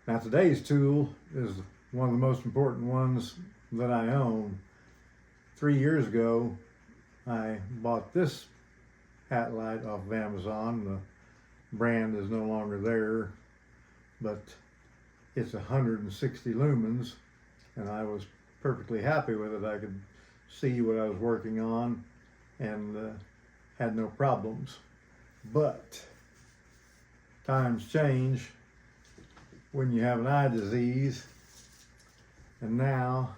Now today's tool is one of the most important ones that I own. 3 years ago, I bought this hat light off of Amazon. The brand is no longer there, but it's 160 lumens, and I was perfectly happy with it. I could see what I was working on and had no problems. But times change when you have an eye disease, and now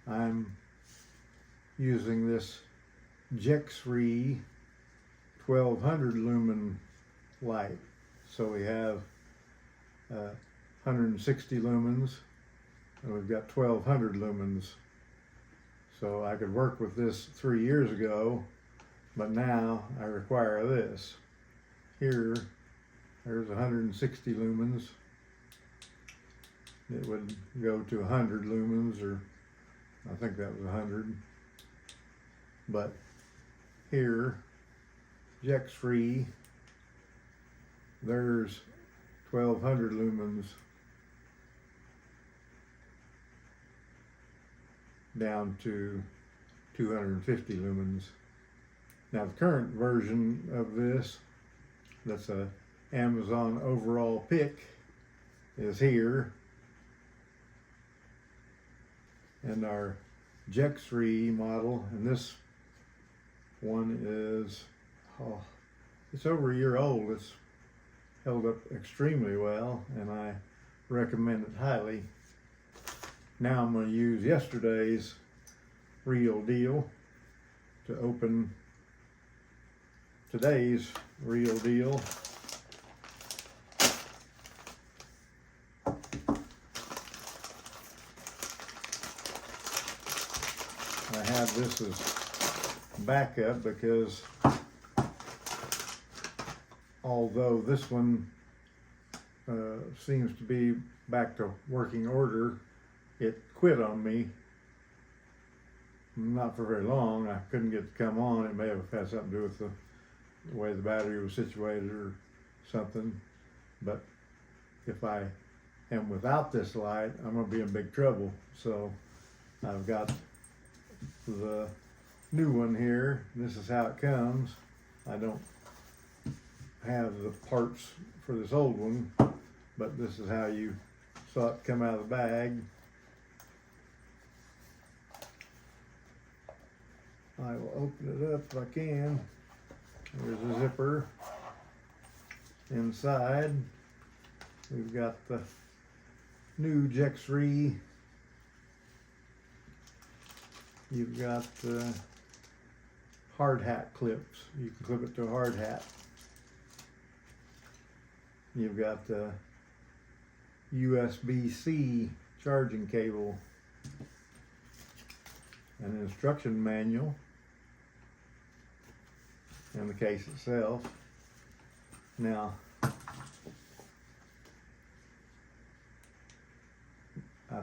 I'm using this JEXREE 1200 lumen light. So we have 160 lumens, and we've got 1200 lumens. So I could work with this 3 years ago, but now I require this. Here, there's 160 lumens. It would go to 100 lumens, or I think that was 100. But here, JEXREE, there's 1200 lumens down to 250 lumens. Now the current version of this, that's a Amazon overall pick, is here. And our JEXREE model, and this one is, it's over a year old. It's held up extremely well, and I recommend it highly. Now I'm going to use yesterday's Real Deal to open today's Real Deal. I have this as backup because although this one seems to be back to working order, it quit on me not for very long. I couldn't get it to come on. It may have had something to do with the way the battery was situated or something. But if I am without this light, I'm going to be in big trouble. So I've got the new one here. This is how it comes. I don't have the parts for this old one, but this is how you saw it come out of the bag. I will open it up if I can. There's a zipper. Inside, we've got the new JEXREE. You've got hard hat clips. You can clip it to a hard hat. You've got the USB-C charging cable, an instruction manual, and the case itself. Now, I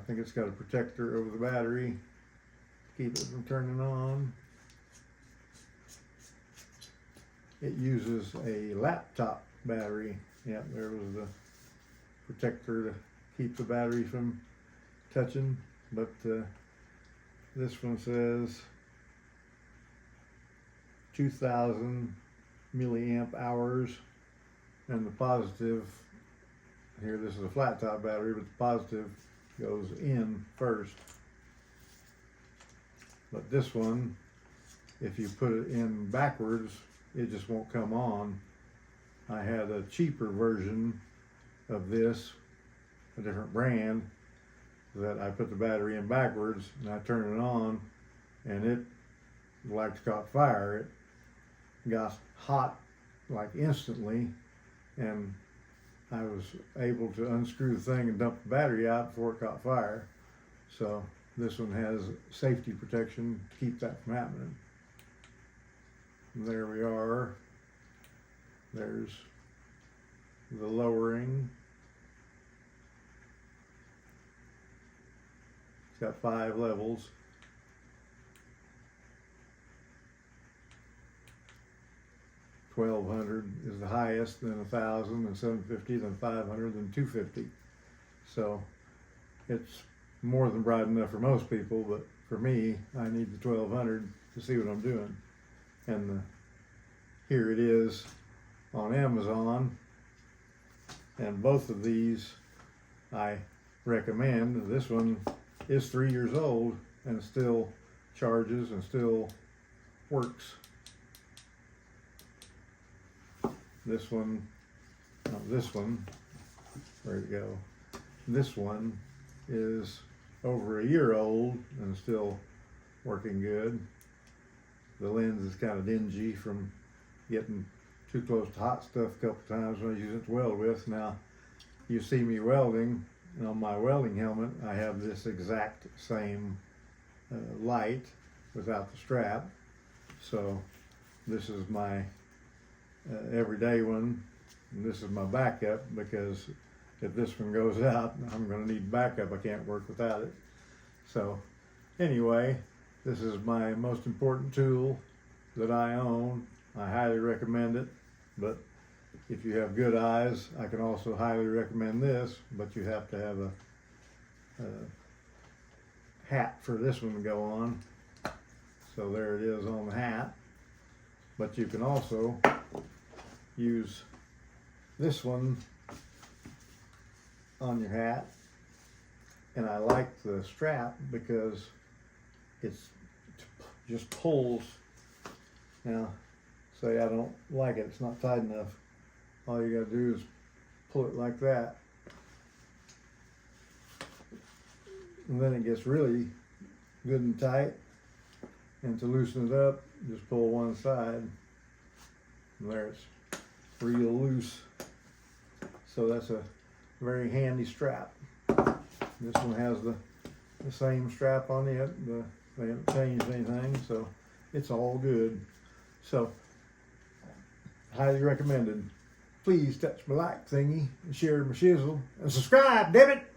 think it's got a protector over the battery to keep it from turning on. It uses a laptop battery. Yep, there was the protector to keep the battery from touching, but this one says 2,000 milliamp hours, and the positive, here this is a flat top battery, but the positive goes in first. But this one, if you put it in backwards, it just won't come on. I had a cheaper version of this, a different brand, that I put the battery in backwards and I turn it on, and it, the lights caught fire. It got hot like instantly, and I was able to unscrew the thing and dump the battery out before it caught fire. So this one has safety protection to keep that from happening. And there we are. There's the lowering. It's got 5 levels. 1200 is the highest, then 1000, then 750, then 500, then 250. So it's more than bright enough for most people, but for me, I need the 1200 to see what I'm doing. And here it is on Amazon, and both of these I recommend. This one is 3 years old and still charges and still works. This one, where'd it go? This one is over a year old and still working good. The lens is kind of dingy from getting too close to hot stuff a couple times when I use it to weld with. Now, you see me welding, and on my welding helmet, I have this exact same light without the strap. So this is my everyday one, and this is my backup, because if this one goes out, I'm going to need backup. I can't work without it. So anyway, this is my most important tool that I own. I highly recommend it, but if you have good eyes, I can also highly recommend this, but you have to have a hat for this one to go on. So there it is on the hat, but you can also use this one on your hat. And I like the strap because it's just pulls. Now, say I don't like it, it's not tight enough. All you gotta do is pull it like that. And then it gets really good and tight. And to loosen it up, just pull one side. And there, it's real loose. So that's a very handy strap. This one has the same strap on it. They haven't changed anything, so it's all good. So, highly recommended. Please touch my like thingy and share my shizzle and subscribe, damn it!